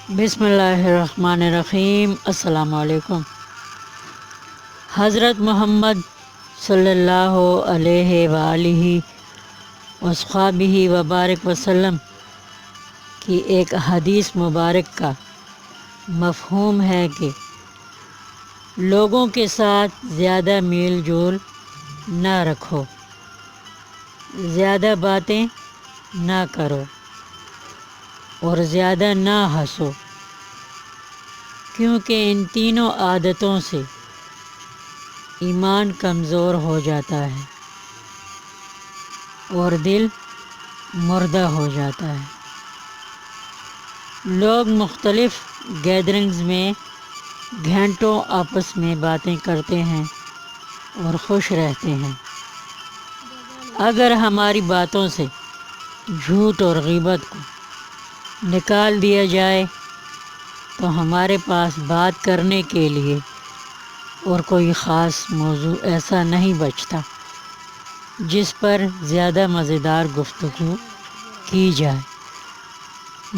بسم اللہ الرحمن الرحیم۔ السلام علیکم۔ حضرت محمد صلی اللہ علیہ وآلہ وصحبہ وبارک وسلم کی ایک حدیث مبارک کا مفہوم ہے کہ لوگوں کے ساتھ زیادہ میل جول نہ رکھو، زیادہ باتیں نہ کرو اور زیادہ نہ ہنسو، کیونکہ ان تینوں عادتوں سے ایمان کمزور ہو جاتا ہے اور دل مردہ ہو جاتا ہے۔ لوگ مختلف گیدرنگز میں گھنٹوں آپس میں باتیں کرتے ہیں اور خوش رہتے ہیں۔ اگر ہماری باتوں سے جھوٹ اور غیبت کو نکال دیا جائے تو ہمارے پاس بات کرنے کے لیے اور کوئی خاص موضوع ایسا نہیں بچتا جس پر زیادہ مزیدار گفتگو کی جائے۔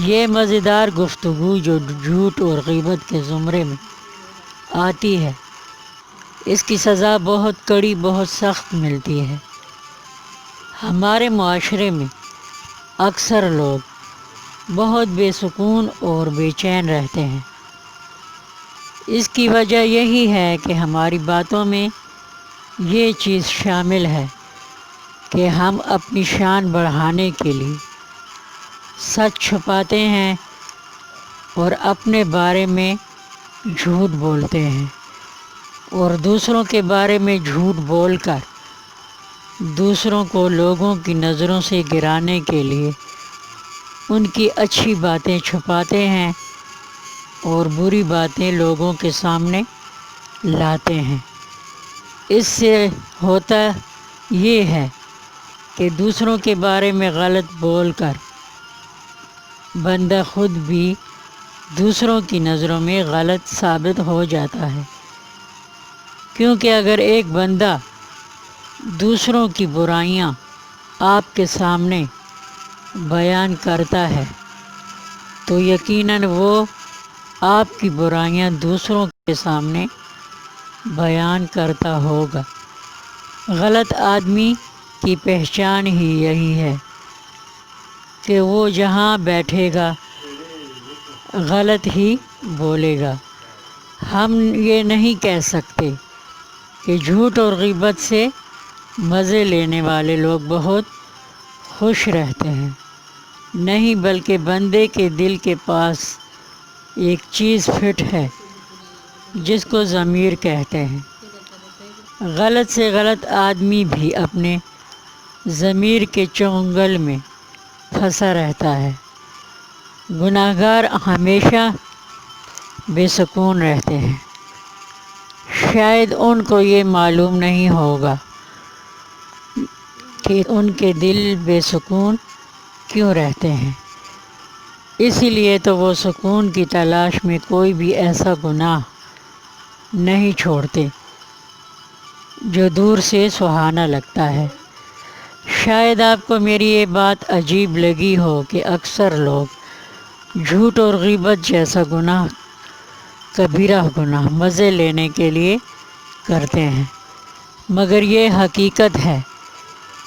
یہ مزیدار گفتگو جو جھوٹ اور غیبت کے زمرے میں آتی ہے، اس کی سزا بہت کڑی، بہت سخت ملتی ہے۔ ہمارے معاشرے میں اکثر لوگ بہت بے سکون اور بے چین رہتے ہیں۔ اس کی وجہ یہی ہے کہ ہماری باتوں میں یہ چیز شامل ہے کہ ہم اپنی شان بڑھانے کے لیے سچ چھپاتے ہیں اور اپنے بارے میں جھوٹ بولتے ہیں، اور دوسروں کے بارے میں جھوٹ بول کر دوسروں کو لوگوں کی نظروں سے گرانے کے لیے ان کی اچھی باتیں چھپاتے ہیں اور بری باتیں لوگوں کے سامنے لاتے ہیں۔ اس سے ہوتا یہ ہے کہ دوسروں کے بارے میں غلط بول کر بندہ خود بھی دوسروں کی نظروں میں غلط ثابت ہو جاتا ہے، کیونکہ اگر ایک بندہ دوسروں کی برائیاں آپ کے سامنے بیان کرتا ہے تو یقیناً وہ آپ کی برائیاں دوسروں کے سامنے بیان کرتا ہوگا۔ غلط آدمی کی پہچان ہی یہی ہے کہ وہ جہاں بیٹھے گا غلط ہی بولے گا۔ ہم یہ نہیں کہہ سکتے کہ جھوٹ اور غیبت سے مزے لینے والے لوگ بہت خوش رہتے ہیں، نہیں، بلکہ بندے کے دل کے پاس ایک چیز فٹ ہے جس کو ضمیر کہتے ہیں۔ غلط سے غلط آدمی بھی اپنے ضمیر کے چنگل میں پھنسا رہتا ہے۔ گناہگار ہمیشہ بے سکون رہتے ہیں، شاید ان کو یہ معلوم نہیں ہوگا کہ ان کے دل بے سکون کیوں رہتے ہیں۔ اسی لیے تو وہ سکون کی تلاش میں کوئی بھی ایسا گناہ نہیں چھوڑتے جو دور سے سہانا لگتا ہے۔ شاید آپ کو میری یہ بات عجیب لگی ہو کہ اکثر لوگ جھوٹ اور غیبت جیسا گناہ، کبیرہ گناہ مزے لینے کے لیے کرتے ہیں، مگر یہ حقیقت ہے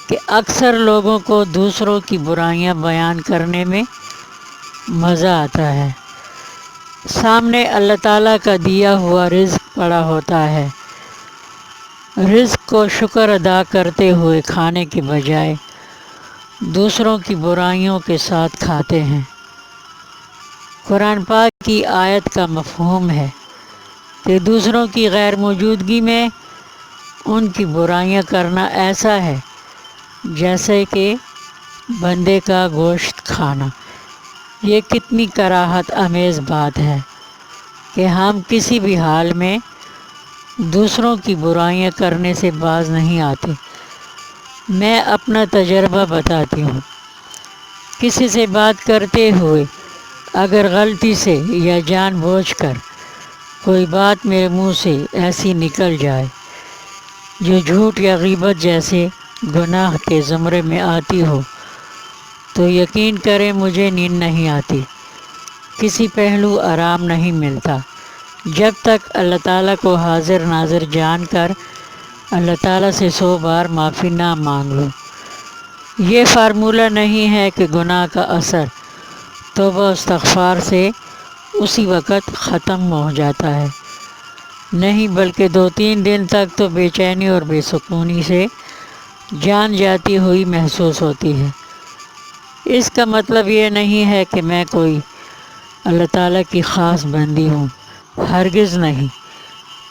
کہ اکثر لوگوں کو دوسروں کی برائیاں بیان کرنے میں مزہ آتا ہے۔ سامنے اللہ تعالیٰ کا دیا ہوا رزق پڑا ہوتا ہے، رزق کو شکر ادا کرتے ہوئے کھانے کے بجائے دوسروں کی برائیوں کے ساتھ کھاتے ہیں۔ قرآن پاک کی آیت کا مفہوم ہے کہ دوسروں کی غیر موجودگی میں ان کی برائیاں کرنا ایسا ہے جیسے کہ بندے کا گوشت کھانا۔ یہ کتنی کراہت آمیز بات ہے کہ ہم کسی بھی حال میں دوسروں کی برائیاں کرنے سے باز نہیں آتے۔ میں اپنا تجربہ بتاتی ہوں۔ کسی سے بات کرتے ہوئے اگر غلطی سے یا جان بوجھ کر کوئی بات میرے منہ سے ایسی نکل جائے جو جھوٹ یا غیبت جیسے گناہ کے زمرے میں آتی ہو تو یقین کریں مجھے نیند نہیں آتی، کسی پہلو آرام نہیں ملتا جب تک اللہ تعالیٰ کو حاضر ناظر جان کر اللہ تعالیٰ سے 100 بار معافی نہ مانگ لو۔ یہ فارمولہ نہیں ہے کہ گناہ کا اثر توبہ استغفار سے اسی وقت ختم ہو جاتا ہے، نہیں بلکہ 2-3 دن تک تو بے چینی اور بے سکونی سے جان جاتی ہوئی محسوس ہوتی ہے۔ اس کا مطلب یہ نہیں ہے کہ میں کوئی اللہ تعالیٰ کی خاص بندی ہوں، ہرگز نہیں،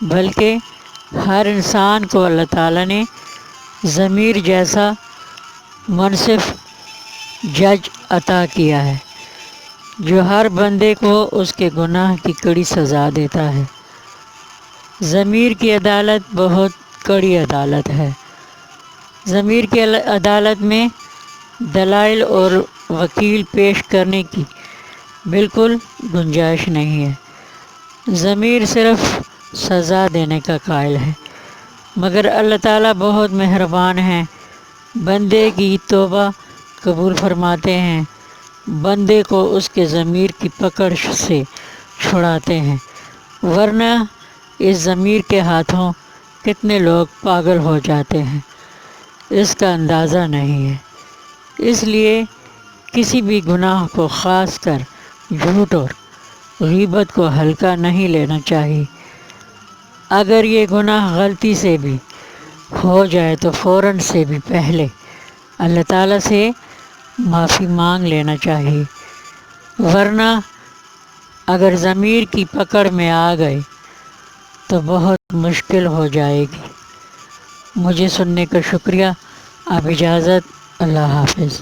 بلکہ ہر انسان کو اللہ تعالیٰ نے ضمیر جیسا منصف جج عطا کیا ہے جو ہر بندے کو اس کے گناہ کی کڑی سزا دیتا ہے۔ ضمیر کی عدالت بہت کڑی عدالت ہے۔ ضمیر کی عدالت میں دلائل اور وکیل پیش کرنے کی بالکل گنجائش نہیں ہے۔ ضمیر صرف سزا دینے کا قائل ہے، مگر اللہ تعالیٰ بہت مہربان ہیں، بندے کی توبہ قبول فرماتے ہیں، بندے کو اس کے ضمیر کی پکڑ سے چھڑاتے ہیں، ورنہ اس ضمیر کے ہاتھوں کتنے لوگ پاگل ہو جاتے ہیں، اس کا اندازہ نہیں ہے۔ اس لیے کسی بھی گناہ کو، خاص کر جھوٹ اور غیبت کو ہلکا نہیں لینا چاہیے۔ اگر یہ گناہ غلطی سے بھی ہو جائے تو فوراً سے بھی پہلے اللہ تعالیٰ سے معافی مانگ لینا چاہیے، ورنہ اگر ضمیر کی پکڑ میں آ گئے تو بہت مشکل ہو جائے گی۔ مجھے سننے کا شکریہ۔ اب اجازت، اللہ حافظ۔